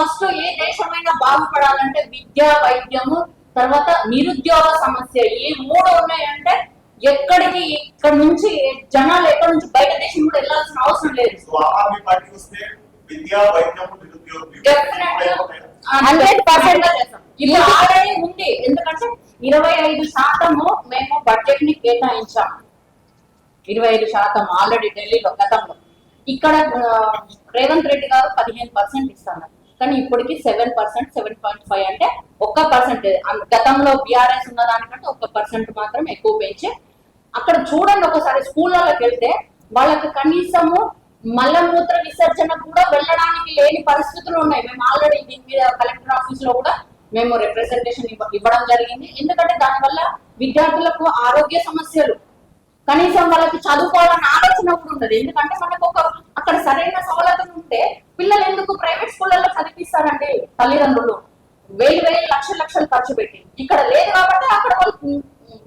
First ఏ దేశమైనా బాగుపడాలంటే విద్య, వైద్యము, తర్వాత నిరుద్యోగ సమస్య, ఈ మూడు ఉన్నాయంటే ఎక్కడికి ఇక్కడ నుంచి జనాలు ఎక్కడి నుంచి బయట దేశం కూడా వెళ్ళాల్సిన అవసరం లేదు. విద్య, వైద్యము, నిరుద్యోగం ఇప్పుడు ఆల్రెడీ ఉంది. ఎందుకంటే 25% మేము బడ్జెట్ ని కేటాయించాము. 25% ఆల్రెడీ ఢిల్లీలో గతంలో. ఇక్కడ రేవంత్ రెడ్డి గారు 15% ఇస్తున్నారు. కానీ ఇప్పటికి 7%, 7.5 అంటే 1%. గతంలో బీఆర్ఎస్ ఉన్న దానికంటే 1% మాత్రం ఎక్కువ పెంచి అక్కడ చూడండి. ఒకసారి స్కూళ్ళలోకి వెళ్తే వాళ్ళకి కనీసము మలమూత్ర విసర్జన కూడా వెళ్ళడానికి లేని పరిస్థితులు ఉన్నాయి. మేము ఆల్రెడీ దీని మీద కలెక్టర్ ఆఫీస్ లో కూడా మేము రిప్రజెంటేషన్ ఇవ్వడం జరిగింది. ఎందుకంటే దానివల్ల విద్యార్థులకు ఆరోగ్య సమస్యలు, కనీసం వాళ్ళకి చదువుకోవాలని ఆలోచన కూడా ఉండదు. ఎందుకంటే మనకు అక్కడ సరైన సవలతులు ఉంటే పిల్లలు ఎందుకు ప్రైవేట్ స్కూళ్ళలో చదివిస్తారండి? తల్లిదండ్రులు వేలు లక్షలు ఖర్చు పెట్టి. ఇక్కడ లేదు కాబట్టి అక్కడ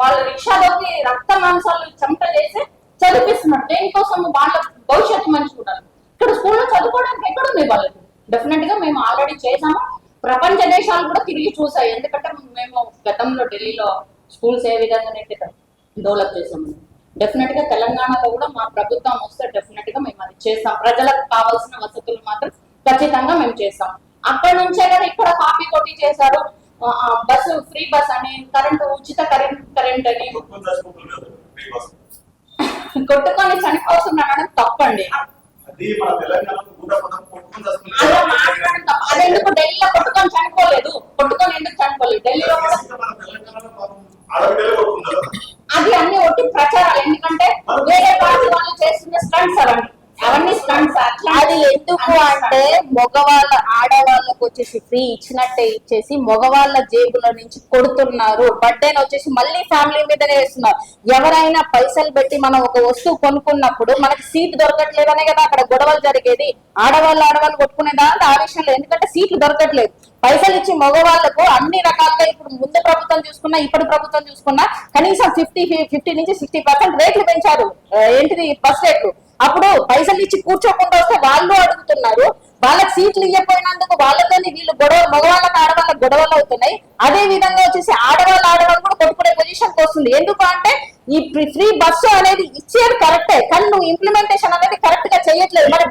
వాళ్ళు రిక్షాలోకి రక్త మాంసాలు చెమట చేసి చదివిస్తున్నారు. దేనికోసం? వాళ్ళ భవిష్యత్తు మంచిగా ఉండాలి. ఇక్కడ స్కూల్లో చదువుకోవడానికి ఎక్కడుంది వాళ్ళకి? డెఫినెట్ గా మేము ఆల్రెడీ చేసాము. ప్రపంచ దేశాలు కూడా తిరిగి చూసాయి. ఎందుకంటే మేము గతంలో ఢిల్లీలో స్కూల్స్ ఏ విధంగా డెవలప్ చేసాము. డెఫినెట్ గా తెలంగాణలో కూడా మా ప్రభుత్వం వస్తే డెఫినెట్ గా మేము అది చేస్తాం. ప్రజలకు కావాల్సిన వసతులు మాత్రం ఖచ్చితంగా మేము చేస్తాం. అక్కడ నుంచే కదా ఇక్కడ కాపీ కొట్టి చేశారు. బస్సు ఫ్రీ బస్ అని, కరెంటు ఉచిత కరెంట్ అని కొట్టుకొని చనిపోతున్నాడని తప్పండి. అలా మాట్లాడడం తప్ప. అదెందుకు ఢిల్లీలో కొట్టుకొని చనిపోలేదు? కొట్టుకొని ఎందుకు చనిపోలేదు? ఢిల్లీలో కూడా అది అన్ని ఒట్టి ప్రచారాలు. ఎందుకంటే వేరే పార్టీ వాళ్ళు చేస్తున్న స్టంట్స్ అవన్నీ స్టంట్స్. అది ఎందుకు అంటే మగవాళ్ళ ఆడవాళ్ళకు వచ్చేసి ఫ్రీ ఇచ్చినట్టే ఇచ్చేసి మగవాళ్ళ జేబుల నుంచి కొడుతున్నారు. బర్త్డేని వచ్చేసి మళ్ళీ ఫ్యామిలీ మీదనే వేస్తున్నారు. ఎవరైనా పైసలు పెట్టి మనం ఒక వస్తువు కొనుక్కున్నప్పుడు మనకి సీట్ దొరకట్లేదనే కదా అక్కడ గొడవలు జరిగేది. ఆడవాళ్ళు కొట్టుకునేదా అంటే ఆ విషయంలో. ఎందుకంటే సీట్లు దొరకట్లేదు. పైసలు ఇచ్చి మగవాళ్ళకు అన్ని రకాలుగా ఇప్పుడు ముందు ప్రభుత్వం చూసుకున్నా ఇప్పుడు ప్రభుత్వం చూసుకున్నా కనీసం 50 నుంచి 60% రేట్లు పెంచారు. ఏంటిది? బస్ రేట్లు. అప్పుడు పైసలు ఇచ్చి కూర్చోకుండా వస్తే వాళ్ళు అడుగుతున్నారు. వాళ్ళకి సీట్లు ఇవ్వకపోయినందుకు వాళ్ళతో వీళ్ళు గొడవలు, మగవాళ్ళకి ఆడవాళ్ళకి గొడవలు అవుతున్నాయి. అదే విధంగా వచ్చేసి ఆడవాళ్ళు కూడా కొట్టుకునే పొజిషన్ వస్తుంది. ఎందుకు అంటే ఈ ఫ్రీ బస్సు అనేది ఇచ్చేది కరెక్టే, కానీ నువ్వు ఇంప్లిమెంటేషన్ అనేది కరెక్ట్ గా చేయట్లేదు. మరి